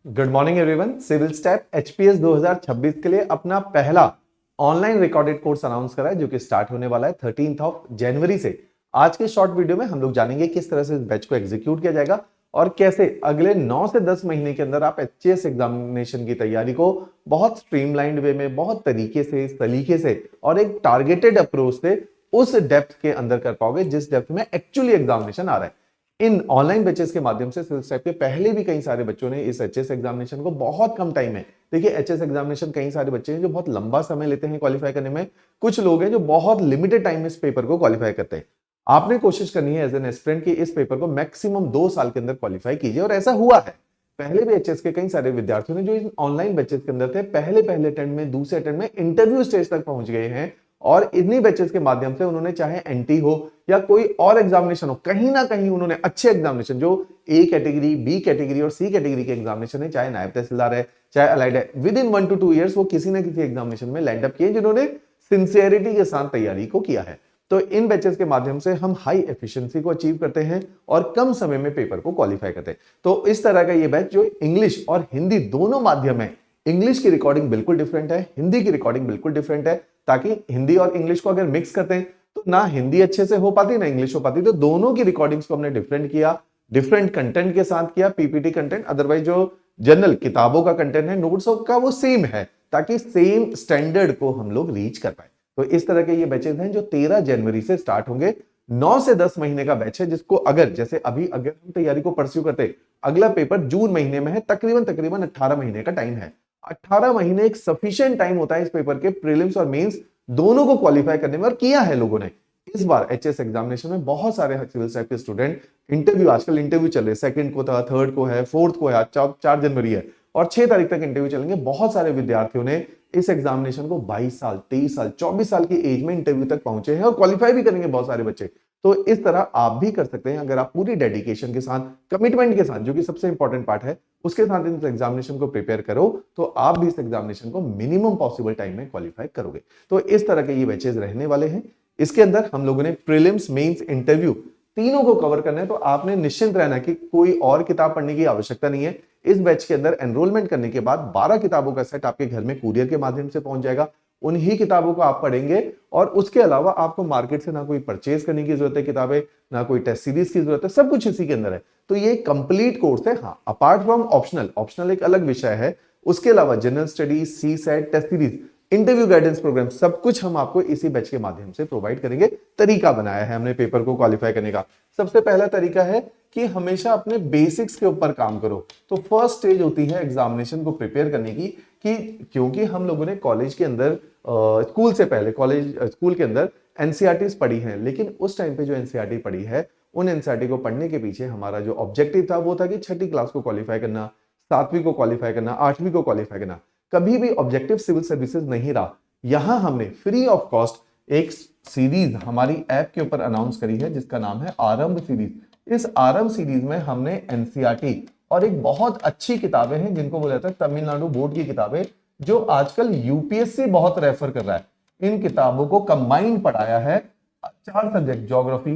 Good morning everyone. Civil step HPS 2026 के लिए अपना पहला ऑनलाइन रिकॉर्डेड कोर्स अनाउंस करा है जो कि स्टार्ट होने वाला है 13 जनवरी से। आज के शॉर्ट वीडियो में हम लोग जानेंगे किस तरह से इस बैच को एग्जीक्यूट किया जाएगा और कैसे अगले 9 से 10 महीने के अंदर आप एचएएस एग्जामिनेशन की तैयारी को बहुत स्ट्रीमलाइंड वे में, बहुत तरीके से, सलीके से और एक टारगेटेड अप्रोच से उस डेप्थ के अंदर कर पाओगे जिस डेप्थ में एक्चुअली एग्जामिनेशन आ रहा है। इन ऑनलाइन बैचेस के माध्यम से सिविल स्टेप के पहले भी कई सारे बच्चों ने इस एचएस एग्जामिनेशन को बहुत कम टाइम में, देखिए एचएस एग्जामिनेशन कई सारे बच्चे हैं जो बहुत लंबा समय लेते हैं क्वालिफाई करने में, कुछ लोग हैं जो बहुत लिमिटेड टाइम में इस पेपर को क्वालिफाई करते हैं। आपने कोशिश करनी है एज एन एस्पिरेंट की इस पेपर को मैक्सिमम 2 साल के अंदर क्वालिफाई कीजिए और ऐसा हुआ है। पहले भी एचएस के कई सारे विद्यार्थियों ने जो इन ऑनलाइन बैचेस के अंदर थे पहले अटेम्प्ट में, दूसरे अटेम्प्ट में इंटरव्यू स्टेज तक पहुंच गए हैं और इन्हीं बैचेस के माध्यम से उन्होंने चाहे एनटी हो या कोई और एग्जामिनेशन हो, कहीं ना कहीं उन्होंने अच्छे एग्जामिनेशन जो ए कैटेगरी, बी कैटेगरी और सी कैटेगरी के एग्जामिनेशन है, चाहे नायब तहसीलदार है, चाहे अलाइड है, विद इन 1 to 2 ईयर्स वो किसी ना किसी एग्जामिनेशन में लैंड अप किए जिन्होंने सिंसियरिटी के साथ तैयारी को किया है। तो इन बैचेस के माध्यम से हम हाई एफिशिएंसी को अचीव करते हैं और कम समय में पेपर को क्वालिफाई करते हैं। तो इस तरह का ये बैच जो इंग्लिश और हिंदी दोनों माध्यम है, इंग्लिश की रिकॉर्डिंग बिल्कुल डिफरेंट है, हिंदी की रिकॉर्डिंग बिल्कुल डिफरेंट है, ताकि हिंदी और इंग्लिश को अगर मिक्स करते हैं तो ना हिंदी अच्छे से हो पाती ना इंग्लिश हो पाती। तो दोनों की रिकॉर्डिंग्स को हमने डिफरेंट किया, डिफरेंट कंटेंट के साथ किया, पीपीटी कंटेंट, अदरवाइज जो जनरल किताबों का कंटेंट है, नोट्स का वो सेम है ताकि सेम स्टैंडर्ड को हम लोग रीच कर पाए। तो इस तरह के ये बैचेस हैं जो 13 जनवरी से स्टार्ट होंगे। 9 से 10 महीने का बैच है जिसको अगर जैसे अगर हम तैयारी को परस्यू करते, अगला पेपर जून महीने में है, तकरीबन 18 महीने का टाइम है। 18 महीने एक सफिशिएंट टाइम होता है इस पेपर के प्रीलिम्स और मेंस दोनों को क्वालिफाई करने में, और किया है लोगों ने। इस बार एचएस एग्जामिनेशन में बहुत सारे सिविल सर्विस के स्टूडेंट इंटरव्यू, आजकल इंटरव्यू चल रहे हैं, सेकंड को था, थर्ड को है, फोर्थ को है, 4 जनवरी है और 6 तारीख तक इंटरव्यू चलेंगे। बहुत सारे विद्यार्थियों ने इस एग्जामिनेशन को 22 साल, 23 साल, 24 साल की एज में इंटरव्यू तक पहुंचे हैं और क्वालिफाई भी करेंगे बहुत सारे बच्चे। तो इस तरह आप भी कर सकते हैं अगर आप पूरी डेडिकेशन के साथ, कमिटमेंट के साथ, जो कि सबसे इंपॉर्टेंट पार्ट है, उसके साथ इस एग्जामिनेशन को प्रिपेयर करो तो आप भी इस एग्जामिनेशन को मिनिमम पॉसिबल टाइम में क्वालिफाई करोगे। तो इस तरह के ये बैचेस रहने वाले हैं। इसके अंदर हम लोगों ने प्रीलिम्स, मेंस, इंटरव्यू तीनों को कवर करना है। तो आपने निश्चिंत रहना है कि कोई और किताब पढ़ने की आवश्यकता नहीं है। इस बैच के अंदर एनरोलमेंट करने के बाद 12 किताबों का सेट आपके घर में कुरियर के माध्यम से पहुंच जाएगा। उन्हीं किताबों को आप पढ़ेंगे और उसके अलावा आपको मार्केट से ना कोई परचेज करने की जरूरत है किताबें, ना कोई टेस्ट सीरीज की जरूरत है, सब कुछ इसी के अंदर है। तो ये कंप्लीट कोर्स है। हाँ, अपार्ट फ्रॉम ऑप्शनल एक अलग विषय है, उसके अलावा general studies, C SAT, test series, interview guidance programme, सब कुछ हम आपको इसी बैच के माध्यम से प्रोवाइड करेंगे। तरीका बनाया है हमने पेपर को क्वालिफाई करने का। सबसे पहला तरीका है कि हमेशा अपने बेसिक्स के ऊपर काम करो। तो फर्स्ट स्टेज होती है एग्जामिनेशन को प्रिपेयर करने की, कि क्योंकि हम लोगों ने कॉलेज के अंदर, स्कूल से पहले स्कूल के अंदर एनसीईआरटीज पढ़ी हैं, लेकिन उस टाइम पे जो एनसीईआरटी पढ़ी है, उन एनसीईआरटी को पढ़ने के पीछे हमारा जो ऑब्जेक्टिव था वो था कि 6ठी क्लास को क्वालिफाई करना, 7वीं को क्वालिफाई करना, 8वीं को क्वालिफाई करना। कभी भी ऑब्जेक्टिव सिविल सर्विसेज नहीं रहा। यहां हमने फ्री ऑफ कॉस्ट एक सीरीज हमारी ऐप के ऊपर अनाउंस करी है जिसका नाम है आरंभ सीरीज। इस आरंभ सीरीज में हमने एनसीईआरटी और एक बहुत अच्छी किताबें हैं जिनको बोला जाता है तमिलनाडु बोर्ड की किताबें, जो आजकल यूपीएससी बहुत रेफर कर रहा है, इन किताबों को कंबाइंड पढ़ाया है। 4 सब्जेक्ट, ज्योग्राफी,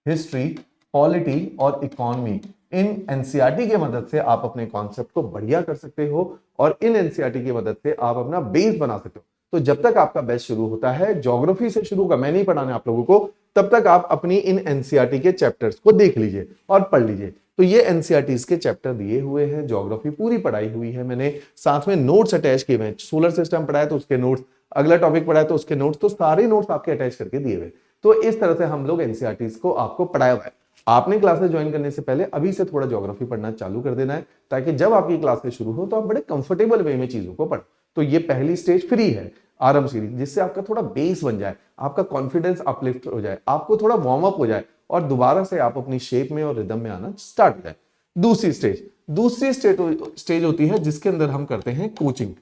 हिस्ट्री, पॉलिटी और इकोनॉमी। इन एनसीईआरटी की मदद से आप अपने कॉन्सेप्ट को बढ़िया कर सकते हो और इन एनसीईआरटी की मदद से आप अपना बेस बना सकते हो। तो जब तक आपका बैच शुरू होता है, ज्योग्राफी से शुरू होगा, मैं नहीं पढ़ाने आप लोगों को, तब तक आप अपनी इन एनसीईआरटी के चैप्टर्स को देख लीजिए और पढ़ लीजिए। तो ये एनसीईआरटीज के चैप्टर दिए हुए हैं, ज्योग्राफी पूरी पढ़ाई हुई है मैंने, साथ में नोट्स अटैच किए हुए हैं। सोलर सिस्टम पढ़ाया तो उसके नोट्स, अगला टॉपिक पढ़ाया तो उसके नोट्स, तो सारे नोट्स आपके अटैच करके दिए हुए। तो इस तरह से हम लोग एनसीईआरटीज को आपको पढ़ाया हुआ है। आपने क्लासेस ज्वाइन करने से पहले अभी से थोड़ा ज्योग्राफी पढ़ना चालू कर देना है, ताकि जब आपकी क्लासेस शुरू हो तो आप बड़े कंफर्टेबल वे में चीजों को पढ़ो। तो ये पहली स्टेज फ्री है, आरंभ सीरीज, जिससे आपका थोड़ा बेस बन जाए, आपका कॉन्फिडेंस अपलिफ्ट हो जाए, आपको थोड़ा वार्म अप हो जाए और दोबारा से आप अपनी शेप में और रिदम में आना स्टार्ट हो जाए। दूसरी स्टेज होती है जिसके अंदर हम करते हैं कोचिंग।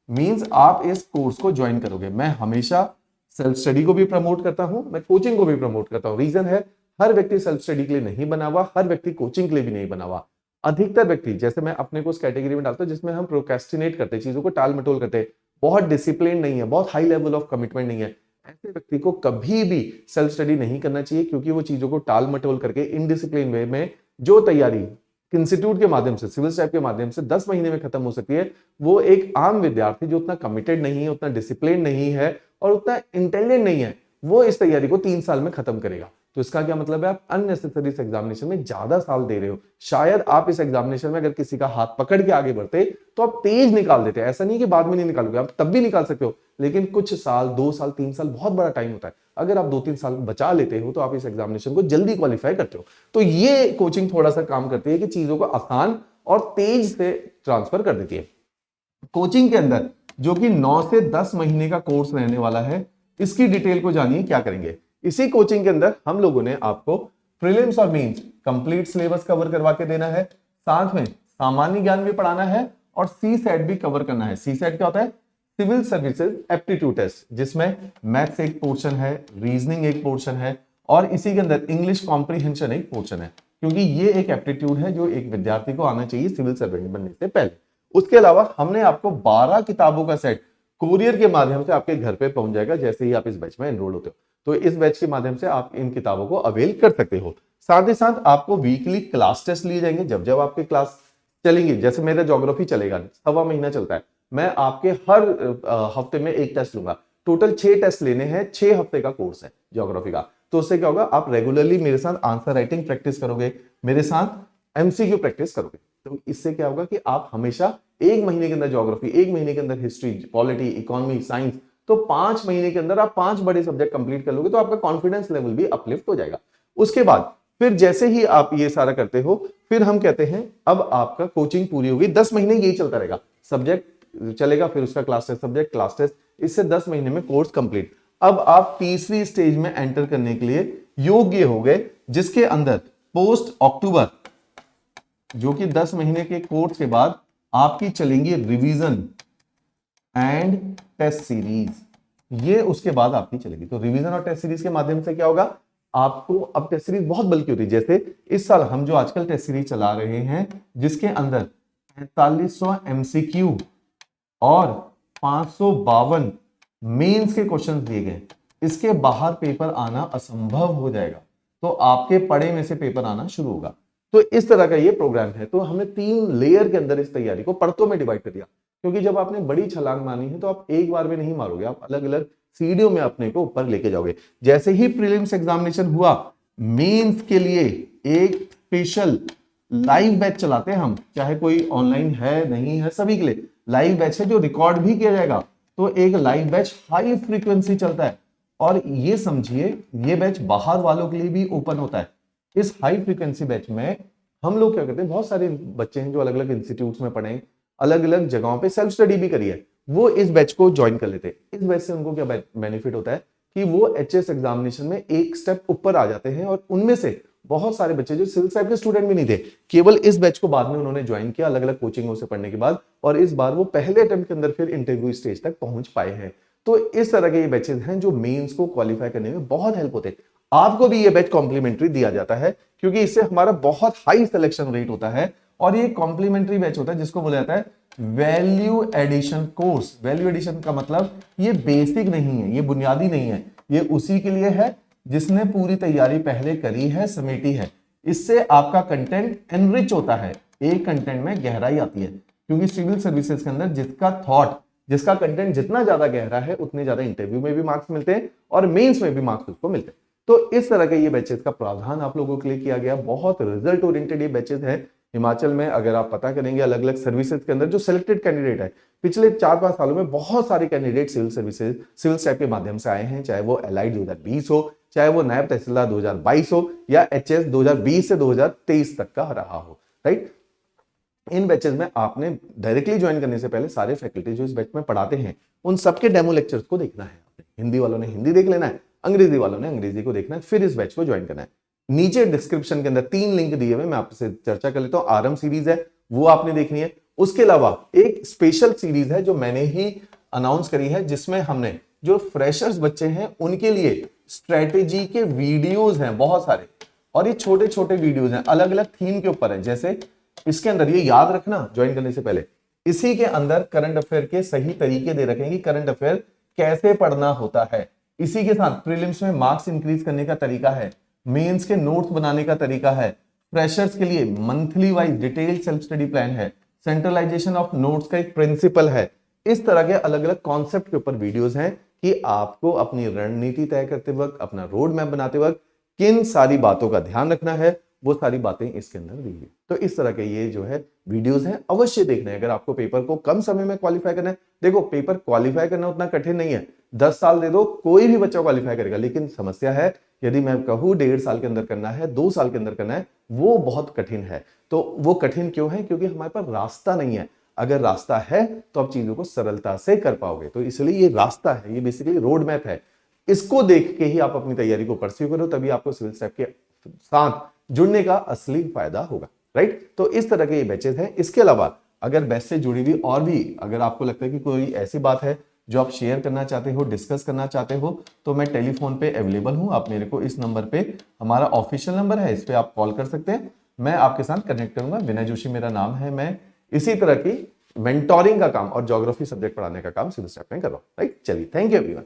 मींस आप इस कोर्स को ज्वाइन करोगे। मैं हमेशा सेल्फ स्टडी को भी प्रमोट करता हूं, मैं कोचिंग को भी प्रमोट करता हूं। रीजन है, हर व्यक्ति सेल्फ स्टडी के लिए नहीं बना हुआ, हर व्यक्ति कोचिंग के लिए भी नहीं बना हुआ। अधिकतर व्यक्ति, जैसे मैं अपने को उस कैटेगरी में डालता हूं जिसमें हम प्रोक्रेस्टिनेट करते हैं, चीजों को टाल मटोल करते हैं, बहुत डिसिप्लिन नहीं है, बहुत हाई लेवल ऑफ कमिटमेंट नहीं है, ऐसे व्यक्ति को कभी भी सेल्फ स्टडी नहीं करना चाहिए, क्योंकि वो चीजों को टाल मटोल करके इनडिसिप्लिन वे में जो तैयारी इंस्टीट्यूट के माध्यम से, सिविल टाइप के माध्यम से 10 महीने में खत्म हो सकती है, वो एक आम विद्यार्थी जो उतना कमिटेड नहीं है, उतना डिसिप्लिन नहीं है और उतना इंटेलिजेंट नहीं है, वो इस तैयारी को 3 साल में खत्म करेगा। तो इसका क्या मतलब है, आप अननेसेसरी इस एग्जामिनेशन में ज्यादा साल दे रहे हो। शायद आप इस एग्जामिनेशन में अगर किसी का हाथ पकड़ के आगे बढ़ते तो आप तेज निकाल देते। ऐसा नहीं कि बाद में नहीं निकालोगे, आप तब भी निकाल सकते हो, लेकिन कुछ साल, 2 साल, 3 साल बहुत बड़ा टाइम होता है। अगर आप 2-3 साल बचा लेते हो तो आप इस एग्जामिनेशन को जल्दी क्वालिफाई करते हो। तो ये कोचिंग थोड़ा सा काम करती है कि चीजों को आसान और तेज से ट्रांसफर कर देती है। कोचिंग के अंदर जो कि 9 से 10 महीने का कोर्स रहने वाला है, इसकी डिटेल को जानिए क्या करेंगे। इसी कोचिंग के अंदर हम लोगों ने आपको प्रीलिम्स और मेंस कंप्लीट सिलेबस कवर करवा के देना है, साथ में सामान्य ज्ञान भी पढ़ाना है और सी सेट भी कवर करना है। सी सेट क्या होता है, सिविल सर्विसेज एप्टीट्यूड टेस्ट, जिसमें मैथ्स एक पोर्शन है, रीजनिंग एक पोर्शन है और इसी के अंदर इंग्लिश कॉम्प्रिहेंशन एक पोर्शन है, क्योंकि ये एक एप्टीट्यूड है जो एक विद्यार्थी को आना चाहिए सिविल सर्वेंट बनने से पहले। उसके अलावा हमने आपको 12 किताबों का सेट कोरियर के माध्यम से आपके घर पे पहुंच जाएगा जैसे ही आप इस बैच में एनरोल होते हो। तो इस बैच के माध्यम से आप इन किताबों को अवेल कर सकते हो। साथ ही साथ आपको वीकली क्लास टेस्ट लिए जाएंगे जब जब आपके क्लास चलेंगे। जैसे मेरा ज्योग्राफी चलेगा, 1.25 महीना चलता है, मैं आपके हर हफ्ते में एक टेस्ट लूंगा। टोटल 6 टेस्ट लेने हैं, 6 हफ्ते का कोर्स है ज्योग्राफी का। तो उससे क्या होगा, आप रेगुलरली मेरे साथ आंसर राइटिंग प्रैक्टिस करोगे, मेरे साथ एमसीक्यू प्रैक्टिस करोगे। तो इससे क्या होगा कि आप हमेशा 1 महीने के अंदर ज्योग्राफी, 1 महीने के अंदर हिस्ट्री, पॉलिटी, इकोनॉमी, साइंस, तो 5 महीने के अंदर आप 5 बड़े सब्जेक्ट कंप्लीट कर लोगे तो आपका कॉन्फिडेंस लेवल भी अपलिफ्ट हो जाएगा। उसके बाद फिर जैसे ही आप ये सारा करते हो, फिर हम कहते हैं अब आपका कोचिंग पूरी होगी। 10 महीने यही चलता रहेगा, सब्जेक्ट चलेगा, फिर उसका class test, subject, class test, इससे 10 महीने में कोर्स कंप्लीट। अब आप तीसरी स्टेज में एंटर करने के लिए योग्य हो गए, जिसके अंदर पोस्ट अक्टूबर, जो कि 10 महीने के कोर्स के बाद आपकी चलेंगी रिवीजन एंड टेस्ट सीरीज, ये उसके बाद आपकी चलेगी। तो रिवीजन और टेस्ट सीरीज के माध्यम से क्या होगा, आपको अब टेस्ट सीरीज बहुत बल्कि होती है। जैसे इस साल हम जो आजकल टेस्ट सीरीज चला रहे हैं, जिसके अंदर 4500 एमसीक्यू और 552 मेंस के क्वेश्चंस दिए गए, इसके बाहर पेपर आना असंभव हो जाएगा। तो आपके पढ़े में से पेपर आना शुरू होगा। तो इस तरह का ये प्रोग्राम है। तो हमने 3 लेयर के अंदर इस तैयारी को परतों में डिवाइड कर दिया, क्योंकि जब आपने बड़ी छलांग मारनी है तो आप एक बार में नहीं मारोगे, आप अलग अलग सीढ़ियों में अपने को ऊपर लेके जाओगे। जैसे ही प्रीलिम्स एग्जामिनेशन हुआ, मेंस के लिए एक स्पेशल लाइव बैच चलाते हैं हम, चाहे कोई ऑनलाइन है नहीं है, सभी के लिए लाइव बैच है जो रिकॉर्ड भी किया जाएगा। तो एक लाइव बैच हाई फ्रीक्वेंसी चलता है और ये समझिए ये बैच बाहर वालों के लिए भी ओपन होता है। इस हाई फ्रीक्वेंसी बैच में हम लोग क्या करते हैं, बहुत सारे बच्चे हैं जो अलग अलग इंस्टीट्यूट्स में पढ़े, अलग अलग जगहों पे सेल्फ स्टडी भी करी है, वो इस बैच को ज्वाइन कर लेते हैं। इस बैच से उनको क्या बेनिफिट होता है कि वो एचएस एग्जामिनेशन में एक स्टेप ऊपर आ जाते हैं। और उनमें से बहुत सारे बच्चे जो सिविल साइड के स्टूडेंट भी नहीं थे, केवल इस बैच को बाद में उन्होंने ज्वाइन किया अलग अलग कोचिंगों से पढ़ने के बाद, और इस बार वो पहले अटेम्प्ट के अंदर फिर इंटरव्यू स्टेज तक पहुंच पाए हैं। तो इस तरह के ये बैचेस हैं जो मेंस को क्वालिफाई करने में बहुत हेल्प होते हैं। आपको भी ये बैच कॉम्प्लीमेंट्री दिया जाता है, क्योंकि इससे हमारा बहुत हाई सिलेक्शन रेट होता है। और ये कॉम्प्लीमेंट्री बैच होता है जिसको बोला जाता है value addition course. Value addition का मतलब ये बेसिक नहीं है, ये बुनियादी नहीं है, ये उसी के लिए है जिसने पूरी तैयारी पहले करी है, समेटी है। इससे आपका कंटेंट एनरिच होता है, एक कंटेंट में गहराई आती है, क्योंकि सिविल सर्विसेज के अंदर जिसका थॉट, जिसका कंटेंट जितना ज्यादा गहरा है, उतने ज्यादा इंटरव्यू में भी मार्क्स मिलते हैं और मेंस में भी मार्क्स उसको मिलते हैं। तो इस तरह के ये बैचेस का प्रावधान आप लोगों के लिए किया गया। बहुत रिजल्ट ओरिएंटेड ये बैचेस हैं। हिमाचल में अगर आप पता करेंगे अलग अलग सर्विसेज के अंदर जो सिलेक्टेड कैंडिडेट है, पिछले 4-5 सालों में बहुत सारे candidate civil services, civil step के माध्यम से आए हैं, चाहे वो एलाइड 2020 हो, चाहे वो नायब तहसीलदार 2022 हो, या एचएस 2020 से 2023 तक का रहा हो, राइट। इन बैचेस में आपने डायरेक्टली ज्वाइन करने से पहले सारे फैकल्टी जो इस बैच में पढ़ाते हैं, उन सबके डेमो लेक्चर्स को देखना है। हिंदी वालों ने हिंदी देख लेना है, अंग्रेजी वालों ने अंग्रेजी को देखना है, फिर इस बैच को ज्वाइन करना है। नीचे डिस्क्रिप्शन के अंदर 3 लिंक दिए हुए, मैं आपसे चर्चा कर लेता हूं। आरएम सीरीज है, वो आपने देखनी है। उसके अलावा एक स्पेशल सीरीज है जो मैंने ही अनाउंस करी है, जिसमें हमने जो फ्रेशर्स बच्चे हैं उनके लिए स्ट्रेटेजी के वीडियोज हैं बहुत सारे, और ये छोटे छोटे वीडियोज हैं, अलग अलग थीम के ऊपर है। जैसे इसके अंदर ये याद रखना ज्वाइन करने से पहले, इसी के अंदर करंट अफेयर के सही तरीके दे रखेंगे, करंट अफेयर कैसे पढ़ना होता है। इसी के साथ प्रीलिम्स में मार्क्स इंक्रीज करने का तरीका है, मेंस के नोट्स बनाने का तरीका है, फ्रेशर्स के लिए monthly wise detail self study plan है, सेंट्रलाइजेशन ऑफ नोट्स का एक प्रिंसिपल है। इस तरह के अलग अलग कॉन्सेप्ट के ऊपर वीडियोस हैं कि आपको अपनी रणनीति तय करते वक्त, अपना रोड मैप बनाते वक्त किन सारी बातों का ध्यान रखना है, वो सारी बातें इसके अंदर दी हुई। तो इस तरह के ये जो है वीडियोस हैं, अवश्य देखना है अगर आपको पेपर को कम समय में क्वालिफाई करना है। देखो, पेपर क्वालिफाई करना उतना कठिन नहीं है, 10 साल दे दो कोई भी बच्चा क्वालिफाई करेगा। लेकिन समस्या है, यदि मैं कहूं 1.5 साल के अंदर करना है, 2 साल के अंदर करना है, वो बहुत कठिन है। तो वो कठिन क्यों है? क्योंकि हमारे पास रास्ता नहीं है। अगर रास्ता है तो आप चीजों को सरलता से कर पाओगे। तो इसलिए ये रास्ता है, ये बेसिकली रोड मैप है। इसको देख के ही आप अपनी तैयारी को परस्यू करो, तभी आपको सिविल स्टेप के साथ जुड़ने का असली फायदा होगा, राइट। तो इस तरह के ये बैचेस हैं। इसके अलावा अगर बैच से जुड़ी हुई और भी अगर आपको लगता है कि कोई ऐसी बात है जो आप शेयर करना चाहते हो, डिस्कस करना चाहते हो, तो मैं टेलीफोन पे अवेलेबल हूं। आप मेरे को इस नंबर पे, हमारा ऑफिशियल नंबर है, इस पे आप कॉल कर सकते हैं। मैं आपके साथ कनेक्ट करूंगा। विनय जोशी मेरा नाम है। मैं इसी तरह की मेंटोरिंग का काम और ज्योग्राफी सब्जेक्ट पढ़ाने का काम सिविल स्टेप में कर रहा हूं, राइट। चलिए, थैंक यू एवरीवन।